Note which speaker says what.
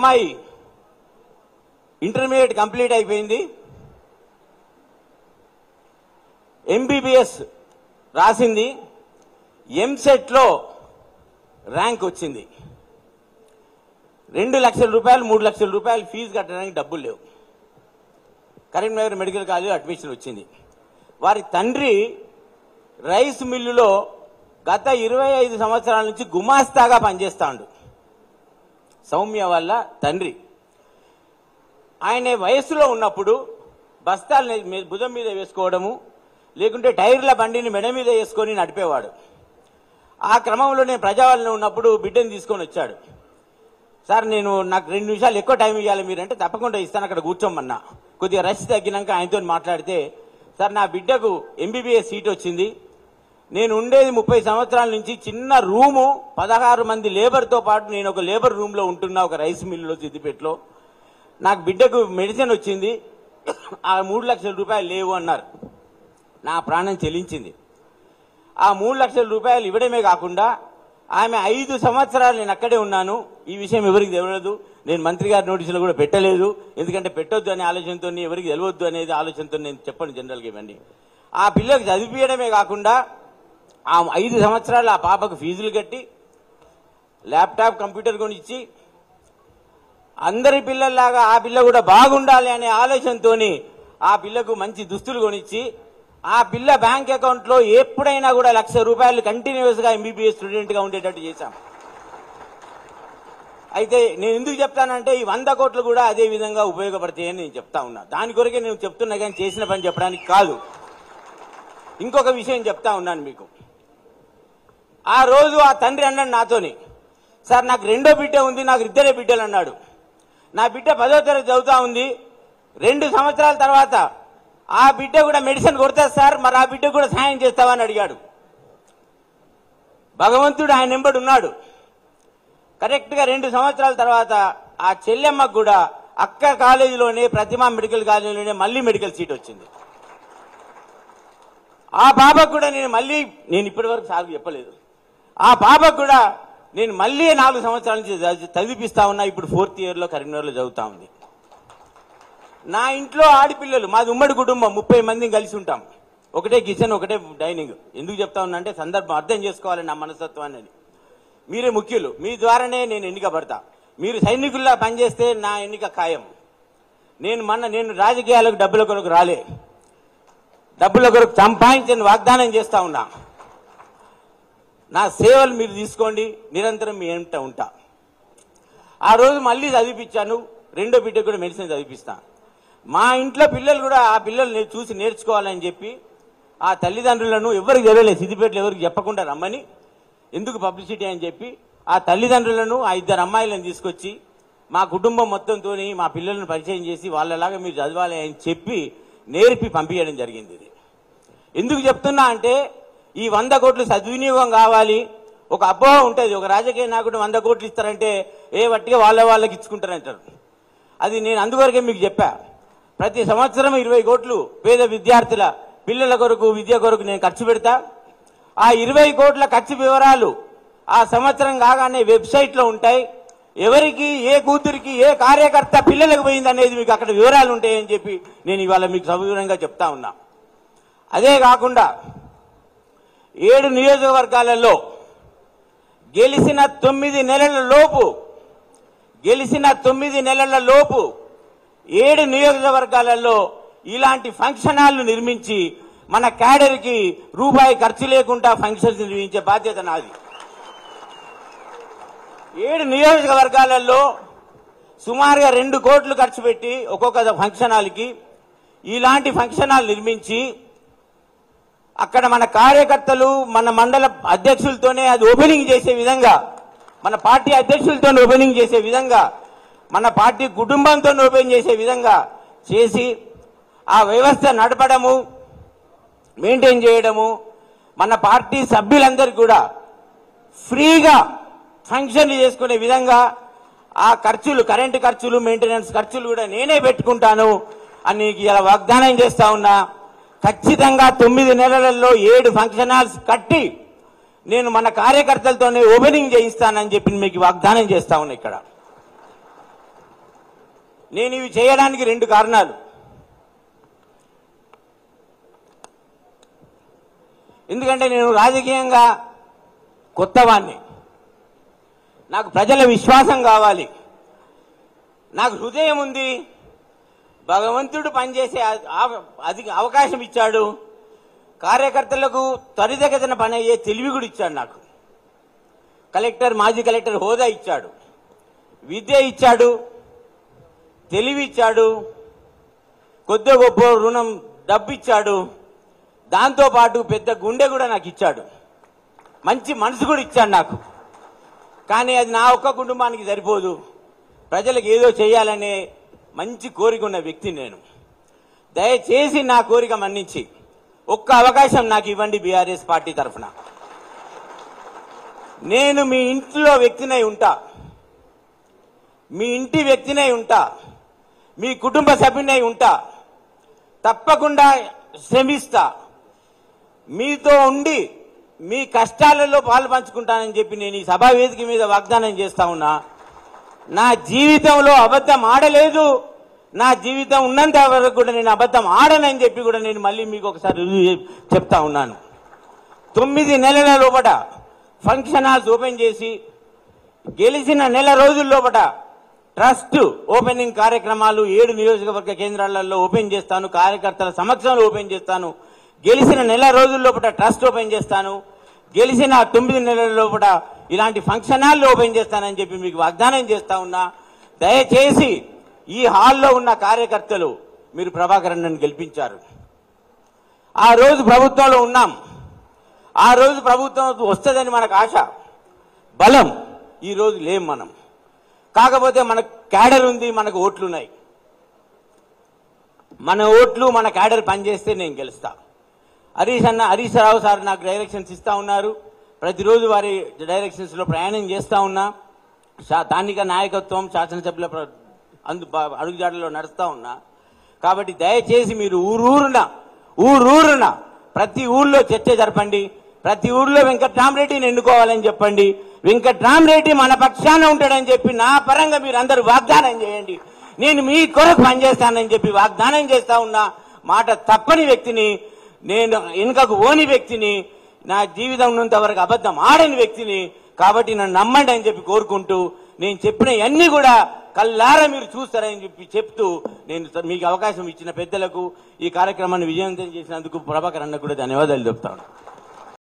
Speaker 1: అమ్మాయి intermediate complete అయిపోయింది, MBBS రాసింది, ఎంసెట్లో ర్యాంక్ వచ్చింది. 2 లక్షల రూపాయలు 3 లక్షల రూపాయలు ఫీజు కట్టడానికి డబ్బులు లేవు. కరీంనగర్ మెడికల్ కాలేజ్ అడ్మిషన్ వచ్చింది. వారి తండ్రి రైస్ మిల్లులో గత 25 సంవత్సరాల నుంచి గుమాస్తాగా పనిచేస్తాడు. సౌమ్య వాళ్ళ తండ్రి ఆయన వయస్సులో ఉన్నప్పుడు బస్తాలు భుజం మీద వేసుకోవడము, లేకుంటే టైర్ల బండిని మెడ మీద వేసుకొని నడిపేవాడు. ఆ క్రమంలో నేను ప్రజావాళ్ళలో ఉన్నప్పుడు బిడ్డను తీసుకొని వచ్చాడు. సార్ నాకు 2 నిమిషాలు ఎక్కువ టైం ఇవ్వాలి మీరంటే తప్పకుండా ఇస్తాను, అక్కడ కూర్చోమన్నా. కొద్దిగా రష్ తగ్గినాక ఆయనతో మాట్లాడితే, సార్ నా బిడ్డకు ఎంబీబీఎస్ సీట్ వచ్చింది, నేను ఉండేది 30 సంవత్సరాల నుంచి చిన్న రూము, 16 మంది లేబర్తో పాటు నేను ఒక లేబర్ రూమ్లో ఉంటున్నా ఒక రైస్ మిల్లులో సిద్దిపేటలో. నాకు బిడ్డకు మెడిసిన్ వచ్చింది, ఆ 3 లక్షల రూపాయలు లేవు అన్నారు. నా ప్రాణం చెల్లించింది. ఆ 3 లక్షల రూపాయలు ఇవ్వడమే కాకుండా ఆమె 5 సంవత్సరాలు నేను అక్కడే ఉన్నాను, ఈ విషయం ఎవరికి తెలియదు, నేను మంత్రి గారి నోటీసులో కూడా పెట్టలేదు, ఎందుకంటే పెట్టొద్దు అనే ఆలోచనతో, ఎవరికి తెలియద్దు అనేది ఆలోచనతో నేను చెప్పను జనరల్గా ఇవన్నీ. ఆ పిల్లకి చదివించడమే కాకుండా ఆ 5 సంవత్సరాలు ఆ పాపకు ఫీజులు కట్టి ల్యాప్టాప్ కంప్యూటర్ కొనిచ్చి అందరి పిల్లల్లాగా ఆ పిల్ల కూడా బాగుండాలి అనే ఆలోచనతో ఆ పిల్లకు మంచి దుస్తులు కొనిచ్చి ఆ పిల్ల బ్యాంక్ అకౌంట్లో ఎప్పుడైనా కూడా 1 లక్ష రూపాయలు కంటిన్యూస్గా ఎంబీబీఎస్ స్టూడెంట్గా ఉండేటట్టు చేశాం. అయితే నేను ఎందుకు చెప్తానంటే ఈ 100 కోట్లు కూడా అదే విధంగా ఉపయోగపడతాయని నేను చెప్తా ఉన్నా. దాని కొరకే నేను చెప్తున్నా కానీ చేసిన పని చెప్పడానికి కాదు. ఇంకొక విషయం చెప్తా ఉన్నాను మీకు. ఆ రోజు ఆ తండ్రి అన్నాడు నాతోని, సార్ నాకు 2వ బిడ్డ ఉంది, నాకు 2 బిడ్డలు అన్నాడు. నా బిడ్డ 10వ తరగతి చదువుతా ఉంది, 2 సంవత్సరాల తర్వాత ఆ బిడ్డ కూడా మెడిసిన్ కొడతా సార్, మరి ఆ బిడ్డ కూడా సాయం చేస్తావని అడిగాడు. భగవంతుడు ఆయన వెంబడి ఉన్నాడు. కరెక్ట్గా 2 సంవత్సరాల తర్వాత ఆ చెల్లెమ్మకు కూడా అక్క కాలేజీలోనే, ప్రతిమా మెడికల్ కాలేజీలోనే మళ్ళీ మెడికల్ సీట్ వచ్చింది. ఆ పాపకు కూడా నేను ఇప్పటి వరకు సాగు చెప్పలేదు, ఆ పాపకు కూడా నేను మళ్ళీ 4 సంవత్సరాల నుంచి చదివిపిస్తా ఉన్నా. ఇప్పుడు 4th ఇయర్లో కరీంనగర్లో చదువుతా ఉంది. నా ఇంట్లో ఆడపిల్లలు, మాది ఉమ్మడి కుటుంబం, 30 మందిని కలిసి ఉంటాం, ఒకటే కిచెన్ ఒకటే డైనింగ్. ఎందుకు చెప్తా ఉన్నా అంటే సందర్భం అర్థం చేసుకోవాలి నా మనస్తత్వాన్ని. మీరే ముఖ్యులు, మీ ద్వారానే నేను ఎన్నికబడతా. మీరు సైనికుల్లా పనిచేస్తే నా ఎన్నిక ఖాయం. నేను రాజకీయాలకు డబ్బుల కొరకు రాలే, డబ్బుల కొరకు సంపాదించని వాగ్దానం చేస్తా ఉన్నా. నా సేవలు మీరు తీసుకోండి, నిరంతరం మీ వెంట ఉంటా. ఆ రోజు మళ్ళీ చదివిపించాను, 2వ బిడ్డ కూడా మెడిసిన్ చదివిపిస్తా. మా ఇంట్లో పిల్లలు కూడా ఆ పిల్లలు చూసి నేర్చుకోవాలని చెప్పి ఆ తల్లిదండ్రులను ఎవరికి తెలియలేదు, సిద్దిపేటలో ఎవరికి చెప్పకుండా రమ్మని, ఎందుకు పబ్లిసిటీ అని చెప్పి ఆ తల్లిదండ్రులను ఆ 2 అమ్మాయిలను తీసుకొచ్చి మా కుటుంబం మొత్తంతో మా పిల్లలను పరిచయం చేసి వాళ్ళలాగా మీరు చదవాలి అని చెప్పి నేర్పి పంపించడం జరిగింది. ఇది ఎందుకు చెప్తున్నా అంటే ఈ 100 కోట్లు సద్వినియోగం కావాలి. ఒక అపోహ ఉంటుంది, ఒక రాజకీయ నాయకుడు 100 కోట్లు ఇస్తారంటే వట్టిగా వాళ్ళకి ఇచ్చుకుంటారంటారు. అది నేను అందువరకే మీకు చెప్పా. ప్రతి సంవత్సరం 20 కోట్లు పేద విద్యార్థుల పిల్లల కొరకు, విద్య కొరకు నేను ఖర్చు పెడతా. ఆ 20 కోట్ల ఖర్చు వివరాలు ఆ సంవత్సరం కాగానే వెబ్సైట్లో ఉంటాయి. ఎవరికి, ఏ కూతురికి, ఏ కార్యకర్త పిల్లలకు పోయింది అనేది మీకు అక్కడ వివరాలు ఉంటాయని చెప్పి నేను ఇవాళ మీకు సవివరంగా చెప్తా ఉన్నా. అదే కాకుండా 7 నియోజకవర్గాలలో గెలిచిన 9 నెలల లోపు 7 నియోజకవర్గాలలో ఇలాంటి ఫంక్షన్ హాల్లు నిర్మించి మన క్యాడర్కి రూపాయి ఖర్చు లేకుండా ఫంక్షన్స్ నిర్వహించే బాధ్యత నాది. 7 నియోజకవర్గాలలో సుమారుగా 2 కోట్లు ఖర్చు పెట్టి ఒక్కొక్క ఫంక్షన్ హాల్కి ఇలాంటి ఫంక్షన్ హాల్ నిర్మించి అక్కడ మన కార్యకర్తలు, మన మండల అధ్యక్షులతోనే అది ఓపెనింగ్ చేసే విధంగా, మన పార్టీ అధ్యక్షులతో ఓపెనింగ్ చేసే విధంగా, మన పార్టీ కుటుంబంతో ఓపెన్ చేసే విధంగా చేసి ఆ వ్యవస్థ నడపడము, మెయింటైన్ చేయడము, మన పార్టీ సభ్యులందరికీ కూడా ఫ్రీగా ఫంక్షన్లు చేసుకునే విధంగా ఆ ఖర్చులు, కరెంటు ఖర్చులు, మెయింటెనెన్స్ ఖర్చులు కూడా నేనే పెట్టుకుంటాను అని ఇలా వాగ్దానం చేస్తా ఉన్నా. ఖచ్చితంగా 9 నెలలలో 7 ఫంక్షన్ హాల్స్ కట్టి నేను మన కార్యకర్తలతోనే ఓపెనింగ్ చేయిస్తానని చెప్పి మీకు వాగ్దానం చేస్తా ఉన్నా. ఇక్కడ నేను ఇవి చేయడానికి 2 కారణాలు. ఎందుకంటే నేను రాజకీయంగా కొత్తవాణ్ణి, నాకు ప్రజల విశ్వాసం కావాలి, నాకు హృదయం ఉంది, భగవంతుడు పనిచేసే అవకాశం ఇచ్చాడు, కార్యకర్తలకు త్వరితగతిన పని అయ్యే తెలివి కూడా ఇచ్చాడు, నాకు కలెక్టర్ మాజీ కలెక్టర్ హోదా ఇచ్చాడు, విద్య ఇచ్చాడు, తెలివి ఇచ్చాడు, కొద్ది గొప్ప రుణం డబ్బు ఇచ్చాడు, దాంతోపాటు పెద్ద గుండె కూడా నాకు ఇచ్చాడు, మంచి మనసు కూడా ఇచ్చాడు నాకు. కానీ అది నా ఒక్క కుటుంబానికి సరిపోదు, ప్రజలకు ఏదో చేయాలనే మంచి కోరిక ఉన్న వ్యక్తి నేను. దయచేసి నా కోరిక మన్నించి ఒక్క అవకాశం నాకు ఇవ్వండి. బీఆర్ఎస్ పార్టీ తరఫున నేను మీ ఇంట్లో వ్యక్తినై ఉంటా, మీ ఇంటి వ్యక్తినై ఉంటా, మీ కుటుంబ సభ్యునై ఉంటా, తప్పకుండా శ్రమిస్తా, మీతో ఉండి మీ కష్టాలలో పాలు పంచుకుంటానని చెప్పి నేను ఈ సభా వేదిక మీద వాగ్దానం చేస్తా ఉన్నా. నా జీవితంలో అబద్ధం ఆడలేదు, నా జీవితం ఉన్నంత వరకు కూడా నేను అబద్ధం ఆడనని చెప్పి కూడా నేను మళ్ళీ మీకు ఒకసారి చెప్తా ఉన్నాను. 9 నెలల లోపల ఫంక్షన్ హాల్స్ ఓపెన్ చేసి గెలిచిన నెల రోజుల లోపల ట్రస్ట్ ఓపెనింగ్ కార్యక్రమాలు 7 నియోజకవర్గ కేంద్రాలలో ఓపెన్ చేస్తాను, కార్యకర్తల సమక్షంలో ఓపెన్ చేస్తాను. గెలిచిన నెల రోజుల లోపల ట్రస్ట్ ఓపెన్ చేస్తాను, గెలిచిన 9 నెలల లోపల ఇలాంటి ఫంక్షన్ హాల్ ఓపెన్ చేస్తానని చెప్పి మీకు వాగ్దానం చేస్తా ఉన్నా. దయచేసి ఈ హాల్లో ఉన్న కార్యకర్తలు మీరు ప్రభాకర్ అన్నను గెలిపించారు. ఆ రోజు ప్రభుత్వంలో ఉన్నాం, ఆ రోజు ప్రభుత్వం వస్తుందని మనకు ఆశ, బలం. ఈ రోజు లేం మనం. కాకపోతే మనకు క్యాడర్ ఉంది, మనకు ఓట్లు ఉన్నాయి. మన ఓట్లు మన క్యాడర్ పనిచేస్తే నేను గెలుస్తా. హరీష్ రావు సార్ నాకు డైరెక్షన్స్ ఇస్తా ఉన్నారు, ప్రతిరోజు వారి డైరెక్షన్స్ లో ప్రయాణం చేస్తా ఉన్నా. స్థానిక నాయకత్వం శాసనసభ్యుల అడుగుజాడలో నడుస్తా ఉన్నా. కాబట్టి దయచేసి మీరు ఊరూరున ప్రతి ఊళ్ళో చర్చ జరపండి, ప్రతి ఊళ్ళో వెంకట్రామరెడ్డిని ఎన్నుకోవాలని చెప్పండి, వెంకట్రామరెడ్డి మన పక్షాన ఉంటాడని చెప్పి నా పరంగా మీరు అందరూ వాగ్దానం చేయండి. నేను మీ కొరకు పనిచేస్తానని చెప్పి వాగ్దానం చేస్తా ఉన్నా. మాట తప్పని వ్యక్తిని నేను, వెనుకకు ఓని వ్యక్తిని, నా జీవితం ఉన్నంత వరకు అబద్ధం ఆడని వ్యక్తిని. కాబట్టి నన్ను నమ్మండి అని చెప్పి కోరుకుంటూ, నేను చెప్పిన అన్ని కూడా కల్లారా మీరు చూస్తారని చెప్పి చెప్తూ, నేను మీకు అవకాశం ఇచ్చిన పెద్దలకు, ఈ కార్యక్రమాన్ని విజయవంతం చేసినందుకు ప్రభాకర్ అన్న కూడా ధన్యవాదాలు చెప్తాను.